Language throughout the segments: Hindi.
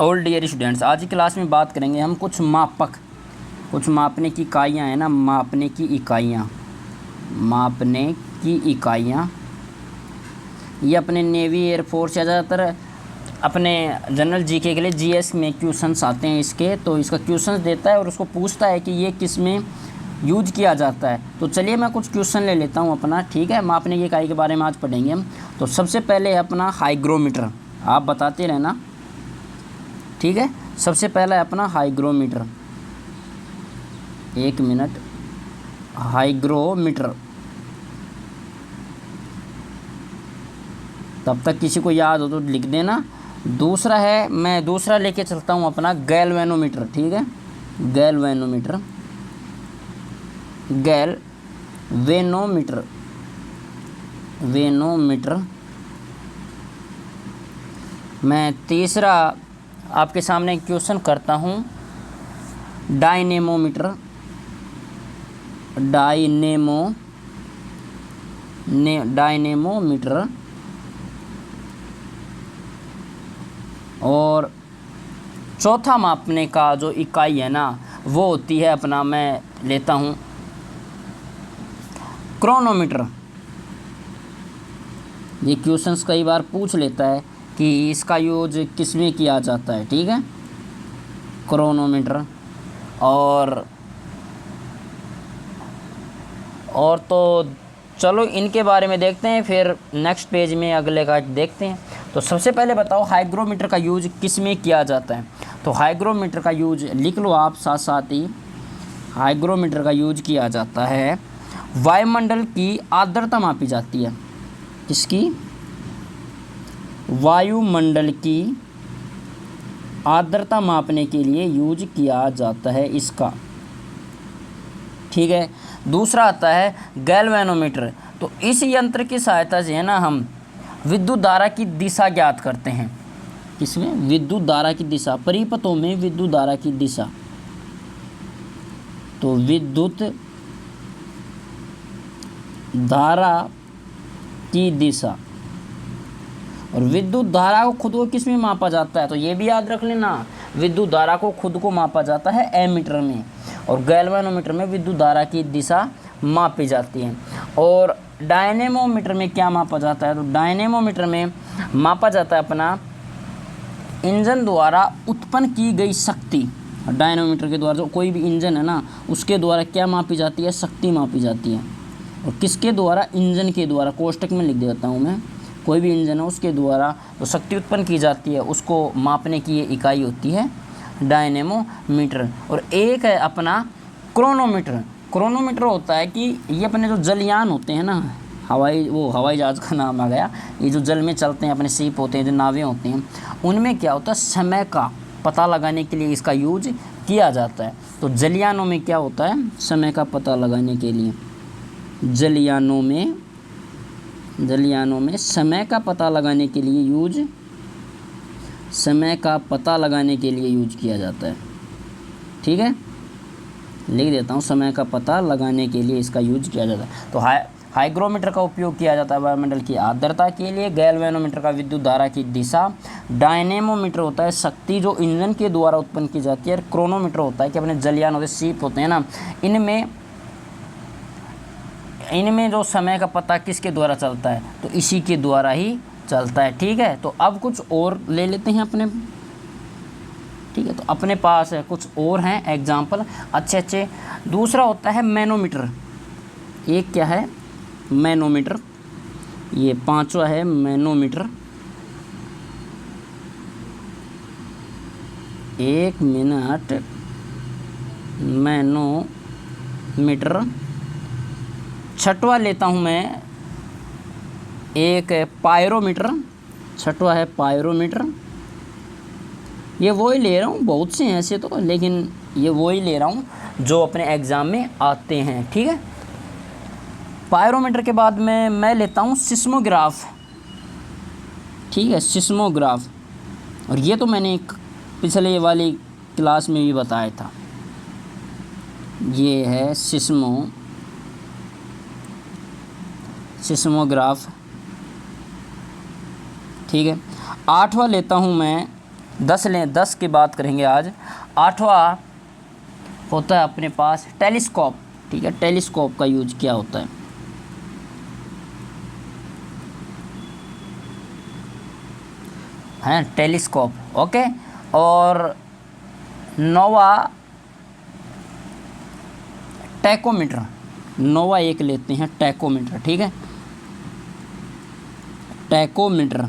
ऑल डियर स्टूडेंट्स, आज की क्लास में बात करेंगे हम कुछ मापने की इकाइयाँ हैं ना, मापने की इकाइयाँ ये अपने नेवी, एयरफोर्स या ज़्यादातर अपने जनरल जीके के लिए जीएस में क्वेश्चंस आते हैं इसके। तो इसका क्वेश्चंस देता है और उसको पूछता है कि ये किस में यूज किया जाता है। तो चलिए मैं कुछ क्वेश्चन ले लेता हूँ अपना, ठीक है। मापने की इकाई के बारे में आज पढ़ेंगे हम। तो सबसे पहले है अपना हाइग्रोमीटर, आप बताते रहना, ठीक है। सबसे पहला है अपना हाइग्रोमीटर, एक मिनट, हाइग्रोमीटर, तब तक किसी को याद हो तो लिख देना। दूसरा है, मैं दूसरा लेके चलता हूँ अपना गैल्वेनोमीटर, ठीक है। गैल्वेनोमीटर, वेनोमीटर। मैं तीसरा आपके सामने क्वेश्चन करता हूँ डायनेमोमीटर, डायनेमोमीटर। और चौथा मापने का जो इकाई है ना, वो होती है अपना, मैं लेता हूँ क्रोनोमीटर। ये क्वेश्चंस कई बार पूछ लेता है कि इसका यूज किस में किया जाता है, ठीक है, क्रोनोमीटर। और तो चलो इनके बारे में देखते हैं, फिर नेक्स्ट पेज में अगले का देखते हैं। तो सबसे पहले बताओ हाइग्रोमीटर का यूज किस में किया जाता है। तो हाइग्रोमीटर का यूज लिख लो आप साथ साथ ही, हाइग्रोमीटर का यूज किया जाता है, वायुमंडल की आर्द्रता मापी जाती है। किसकी? वायुमंडल की आर्द्रता मापने के लिए यूज किया जाता है इसका, ठीक है। दूसरा आता है गैल्वेनोमीटर। तो इस यंत्र की सहायता से है ना, हम विद्युत धारा की दिशा ज्ञात करते हैं। किसमें? विद्युत धारा की दिशा, परिपथों में विद्युत धारा की दिशा। तो विद्युत धारा की दिशा, और विद्युत धारा को खुद को किस में मापा जाता है, तो ये भी याद रख लेना, विद्युत धारा को खुद को मापा जाता है एमीटर में, और गैल्वेनोमीटर में विद्युत धारा की दिशा मापी जाती है। और डायनेमोमीटर में क्या मापा जाता है, तो डायनेमोमीटर में मापा जाता है अपना इंजन द्वारा उत्पन्न की गई शक्ति। डायनेमोमीटर के द्वारा जो कोई भी इंजन है ना, उसके द्वारा क्या मापी जाती है, शक्ति मापी जाती है। और किसके द्वारा? इंजन के द्वारा, कोष्टक में लिख देता हूँ मैं, कोई भी इंजन है उसके द्वारा जो शक्ति उत्पन्न की जाती है उसको मापने की ये इकाई होती है डायनेमोमीटर। और एक है अपना क्रोनोमीटर। क्रोनोमीटर होता है कि ये अपने जो जलयान होते हैं ना, हवाई जहाज़ का नाम आ गया, ये जो जल में चलते हैं, अपने शिप होते हैं, जो नावें होती हैं, उनमें क्या होता है, समय का पता लगाने के लिए इसका यूज किया जाता है। तो जलयानों में क्या होता है, समय का पता लगाने के लिए, जलयानों में समय का पता लगाने के लिए यूज किया जाता है, ठीक है। लिख देता हूँ, समय का पता लगाने के लिए इसका यूज किया जाता है। तो हाइग्रोमीटर का उपयोग किया जाता है वायुमंडल की आर्द्रता के लिए, गैल्वेनोमीटर का विद्युत धारा की दिशा, डायनेमोमीटर होता है शक्ति जो इंजन के द्वारा उत्पन्न की जाती है, और क्रोनोमीटर होता है कि अपने जलयान होते, शिप होते हैं ना, इनमें जो समय का पता किसके द्वारा चलता है, तो इसी के द्वारा ही चलता है, ठीक है। तो अब कुछ और ले लेते हैं अपने, ठीक है। तो अपने पास है कुछ और हैं एग्जाम्पल अच्छे। दूसरा होता है मैनोमीटर। एक क्या है, मैनोमीटर, ये पांचवा है मैनोमीटर। एक मिनट, मैनोमीटर। छठवा लेता हूँ मैं, एक पायरोमीटर, छठवा है पायरोमीटर। ये वही ले रहा हूँ, बहुत से हैं ऐसे तो, लेकिन ये वही ले रहा हूँ जो अपने एग्ज़ाम में आते हैं, ठीक है। पायरोमीटर के बाद में मैं लेता हूँ सिस्मोग्राफ, ठीक है, सिस्मोग्राफ। और ये तो मैंने पिछले वाली क्लास में भी बताया था, ये है सिस्मोग्राफ, ठीक है। आठवां लेता हूँ मैं 10 लें, 10 की बात करेंगे आज। 8वां होता है अपने पास टेलीस्कोप। ठीक है, टेलीस्कोप का यूज क्या होता है टेलीस्कोप। ओके, और 9वां टैकोमीटर। 9वां एक लेते हैं टैकोमीटर। ठीक है, टैकोमीटर।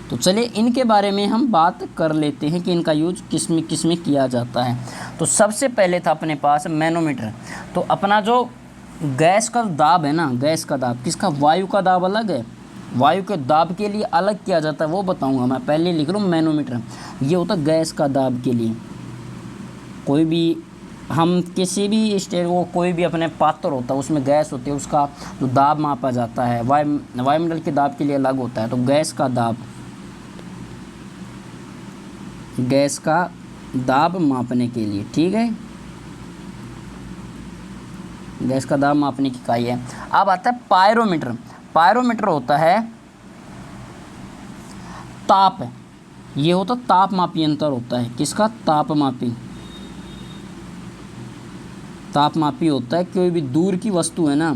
तो चलिए इनके बारे में हम बात कर लेते हैं कि इनका यूज किस में किया जाता है। तो सबसे पहले था अपने पास मैनोमीटर। तो अपना जो गैस का दाब है ना, गैस का दाब किसका, वायु का दाब अलग है, वायु के दाब के लिए अलग किया जाता है, वो बताऊंगा मैं। पहले लिख लूँ मैनोमीटर, ये होता है गैस का दाब के लिए। कोई भी हम किसी भी स्टेज को, कोई भी अपने पात्र होता है उसमें गैस होती है, उसका जो दाब मापा जाता है वायुमंडल के दाब के लिए अलग होता है। तो गैस का दाब, गैस का दाब मापने के लिए। ठीक है, गैस का दाब मापने की इकाई है। अब आता है पायरोमीटर। पायरोमीटर होता है ताप, ये होता तापमापी यंत्र होता है। किसका, तापमापी, तापमापी होता है। कोई भी दूर की वस्तु है ना,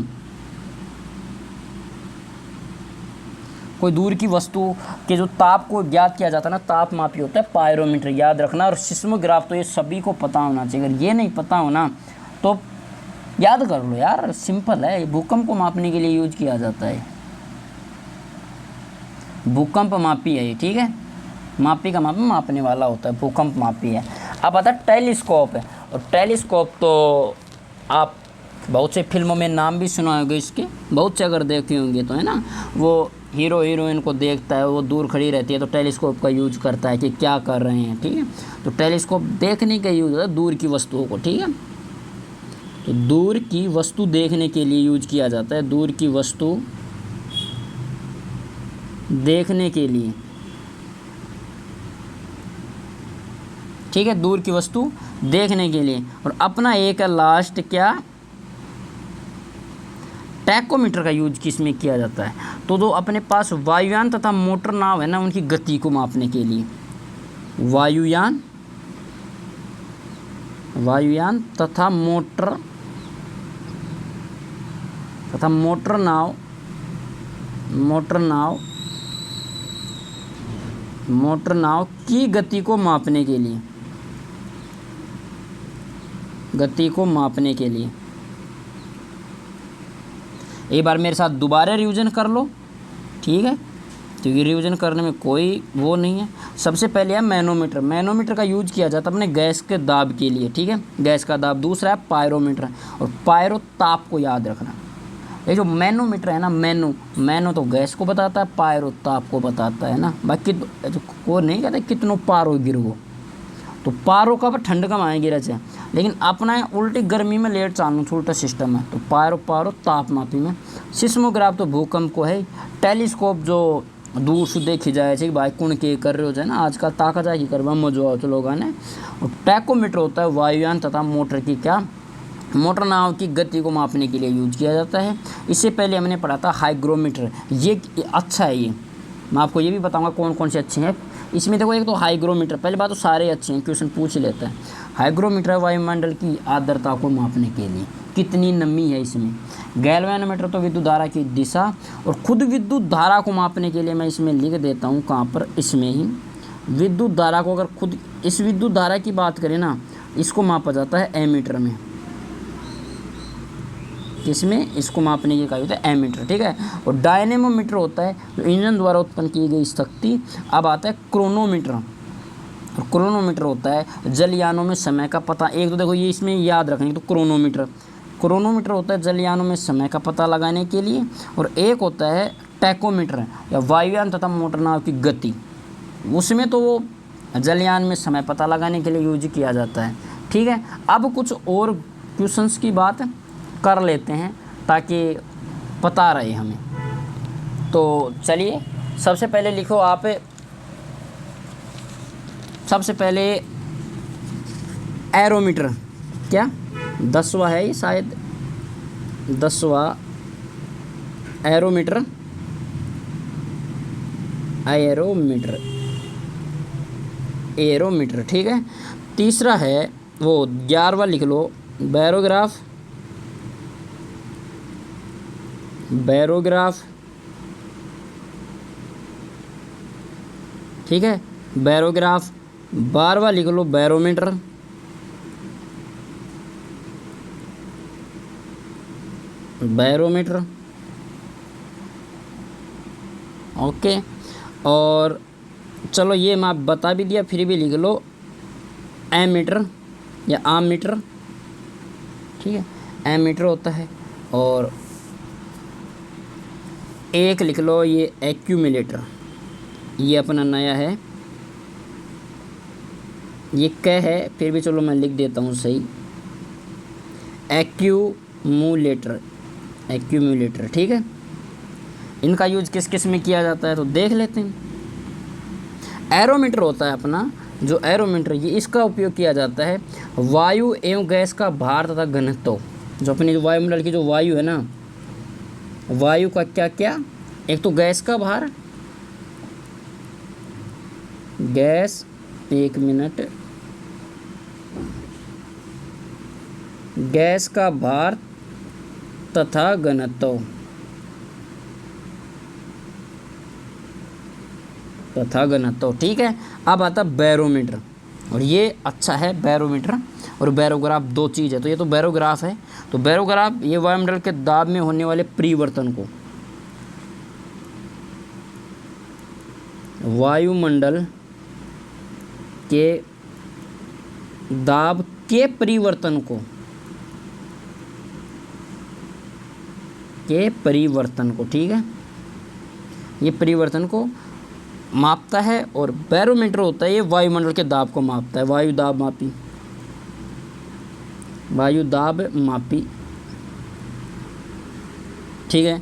कोई दूर की वस्तु के जो ताप को ज्ञात किया जाता है ना, तापमापी होता है पायरोमीटर, याद रखना। और सिस्मोग्राफ तो ये सभी को पता होना चाहिए। अगर ये नहीं पता हो ना तो याद कर लो यार, सिंपल है। भूकंप को मापने के लिए यूज किया जाता है, भूकंप मापी है ये। ठीक है, मापी का मापी, मापने वाला होता है, भूकंप मापी है। अब आता है टेलीस्कोप है। और टेलीस्कोप तो आप बहुत से फिल्मों में नाम भी सुना होगा इसके, बहुत से अगर देखे होंगे तो, है ना। वो हीरो हीरोइन को देखता है, वो दूर खड़ी रहती है तो टेलीस्कोप का यूज करता है कि क्या कर रहे हैं। ठीक है, तो टेलीस्कोप देखने का यूज होता है दूर की वस्तुओं को। ठीक है, तो दूर की वस्तु देखने के लिए यूज किया जाता है, दूर की वस्तु देखने के लिए। ठीक है, दूर की वस्तु देखने के लिए। और अपना एक लास्ट क्या, टैकोमीटर का यूज किस में किया जाता है। तो जो अपने पास वायुयान तथा मोटर नाव है ना, उनकी गति को मापने के लिए। वायुयान, वायुयान तथा मोटर नाव, मोटर नाव की गति को मापने के लिए, गति को मापने के लिए। एक बार मेरे साथ दोबारा रिवीजन कर लो। ठीक है, क्योंकि रिवीजन करने में कोई वो नहीं है। सबसे पहले है मैनोमीटर। मैनोमीटर का यूज किया जाता है अपने गैस के दाब के लिए। ठीक है, गैस का दाब। दूसरा है पायरोमीटर, और पायरो ताप को याद रखना। ये जो मैनोमीटर है ना, मैनो तो गैस को बताता है, पायरो ताप को बताता है ना। बाकी जो को नहीं कहते कितनों पारो गिरो, तो पारो का ठंड कम आए गिरा चाहे, लेकिन अपना उल्टी गर्मी में लेट चालू उल्टा सिस्टम है। तो पारो तापमापी में। सिस्मोग्राफ तो भूकंप को है। टेलीस्कोप जो दूर से देखी जाए कि भाई कुण के कर रहे हो जाए ना, आजकल ताका जाए की करवा मजो आओ तो लोग ने। और टैकोमीटर होता है वायुयान तथा मोटर की क्या, मोटर नाव की गति को मापने के लिए यूज किया जाता है। इससे पहले हमने पढ़ा था हाइग्रोमीटर। ये अच्छा है, ये मैं आपको ये भी बताऊंगा कौन कौन से अच्छे हैं इसमें। देखो, एक तो हाइग्रोमीटर, पहले बात तो सारे अच्छे हैं, क्वेश्चन पूछ लेता है। हाइग्रोमीटर वायुमंडल की आर्द्रता को मापने के लिए, कितनी नमी है इसमें। गैल्वेनोमीटर तो विद्युत धारा की दिशा और खुद विद्युत धारा को मापने के लिए मैं इसमें लिख देता हूँ, कहाँ पर, इसमें ही। विद्युत धारा को अगर खुद इस विद्युत धारा की बात करें ना, इसको मापा जाता है एमीटर में। किसमें, इसको मापने की इकाई होता है एमीटर। ठीक है, और डायनेमोमीटर होता है जो इंजन द्वारा उत्पन्न की गई शक्ति। अब आता है क्रोनोमीटर। और क्रोनोमीटर होता है जलयानों में समय का पता। एक तो देखो ये इसमें याद रखेंगे, तो क्रोनोमीटर होता है जलयानों में समय का पता लगाने के लिए। और एक होता है टैकोमीटर या वायुयान तथा मोटर नाव की गति, उसमें तो वो जलयान में समय पता लगाने के लिए यूज किया जाता है। ठीक है, अब कुछ और क्वेश्चंस की बात कर लेते हैं ताकि पता रहे हमें। तो चलिए सबसे पहले लिखो आप, सबसे पहले एरोमीटर, क्या 10वां है ये शायद, 10वां एरोमीटर, एरोमीटर। एरोमीटर, ठीक है। तीसरा है वो 11वां लिख लो, बैरोग्राफ। बैरोग्राफ, ठीक है, बैरोग्राफ। 12वां लिख लो, बैरोमीटर। Barometer, okay. और चलो ये मैं आप बता भी दिया, फिर भी लिख लो एमीटर या आममीटर, ठीक है, एमीटर होता है। और एक लिख लो ये एक्यूमुलेटर, ये अपना नया है, ये क है, फिर भी चलो मैं लिख देता हूँ सही, एक्यूमुलेटर। एक्यूमुलेटर, ठीक है। इनका यूज किस किस में किया जाता है तो देख लेते हैं। एरोमीटर होता है अपना, जो एरोमीटर, ये इसका उपयोग किया जाता है वायु एवं गैस का भार तथा घनत्व। जो अपनी वायुमंडल की जो वायु है ना, वायु का क्या क्या, एक तो गैस का भार, गैस, एक मिनट, गैस का भार तथा घनत्व, तथा घनत्व, ठीक है। अब आता बैरोमीटर, और ये अच्छा है बैरोमीटर और बैरोग्राफ, दो चीज़ है। तो ये तो बैरोग्राफ है, तो बैरोग्राफ ये वायुमंडल के दाब में होने वाले परिवर्तन को, वायुमंडल के दाब के परिवर्तन को, के परिवर्तन को, ठीक है, ये परिवर्तन को मापता है। और बैरोमीटर होता है ये वायुमंडल के दाब को मापता है, वायु दाब मापी, वायु दाब मापी, ठीक है।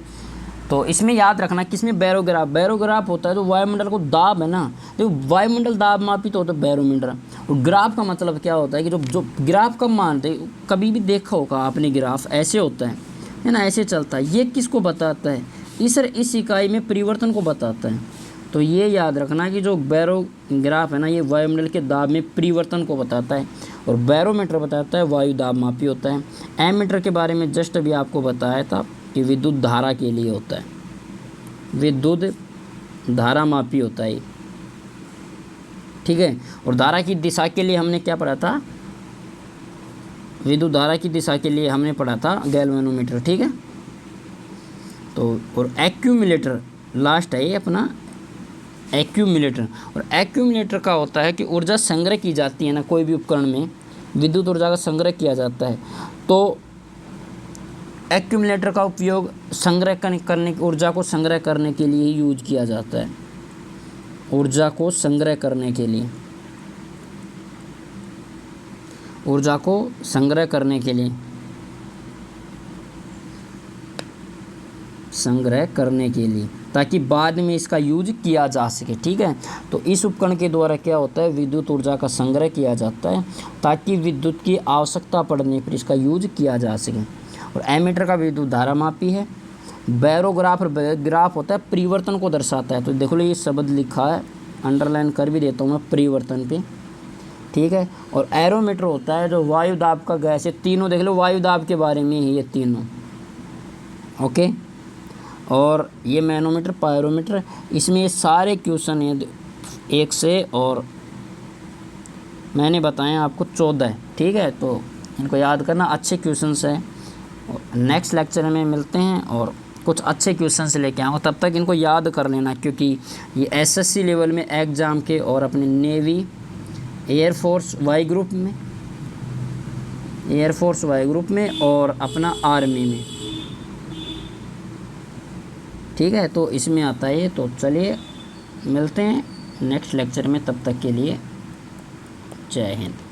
तो इसमें याद रखना किसमें, बैरोग्राफ। बैरोग्राफ होता है जो वायुमंडल को दाब है ना, तो वायुमंडल दाब मापी तो होता है बैरोमीटर। और ग्राफ का मतलब क्या होता है कि जो ग्राफ का मान थे, कभी भी देखा होगा आपने, ग्राफ ऐसे होता है ना, ऐसे चलता है। ये किसको बताता है, इस इकाई में परिवर्तन को बताता है। तो ये याद रखना कि जो बैरोग्राफ है ना, ये वायुमंडल के दाब में परिवर्तन को बताता है, और बैरोमीटर बताता है वायु दाब मापी होता है। एमीटर के बारे में जस्ट अभी आपको बताया था कि विद्युत धारा के लिए होता है, विद्युत धारा मापी होता है, ठीक है। और धारा की दिशा के लिए हमने क्या पढ़ा था, विद्युत धारा की दिशा के लिए हमने पढ़ा था गैल्वेनोमीटर, ठीक है। तो और एक्यूमुलेटर लास्ट है ये अपना, एक्यूमुलेटर। और एक्यूमुलेटर का होता है कि ऊर्जा संग्रह की जाती है ना, कोई भी उपकरण में विद्युत ऊर्जा का संग्रह किया जाता है, तो एक्यूमुलेटर का उपयोग संग्रह करने, ऊर्जा को संग्रह करने के लिए यूज किया जाता है, ऊर्जा को संग्रह करने के लिए, ऊर्जा को संग्रह करने के लिए, संग्रह करने के लिए, ताकि बाद में इसका यूज किया जा सके, ठीक है। तो इस उपकरण के द्वारा क्या होता है, विद्युत ऊर्जा का संग्रह किया जाता है ताकि विद्युत की आवश्यकता पड़ने पर इसका यूज किया जा सके। और एमीटर का विद्युत धारा मापी है। बैरोग्राफ और बैरोग्राफ होता है परिवर्तन को दर्शाता है। तो देखो लो ये शब्द लिखा है, अंडरलाइन कर भी देता हूँ मैं, परिवर्तन पे, ठीक है। और एरोमीटर होता है जो वायु दाब का गैस है, तीनों देख लो वायु दाब के बारे में ही ये तीनों, ओके। और ये मैनोमीटर, पायरोमीटर, इसमें ये सारे क्वेश्चन हैं 1 से, और मैंने बताए आपको 14, ठीक है। तो इनको याद करना, अच्छे क्वेश्चंस हैं। नेक्स्ट लेक्चर में मिलते हैं और कुछ अच्छे क्वेश्चंस लेके आऊँगा, तब तक इनको याद कर लेना, क्योंकि ये एसएससी लेवल में एग्ज़ाम के, और अपने नेवी, एयरफोर्स वाई ग्रुप में, एयरफोर्स वाई ग्रुप में, और अपना आर्मी में, ठीक है। तो इसमें आता है ये। तो चलिए मिलते हैं नेक्स्ट लेक्चर में, तब तक के लिए जय हिंद।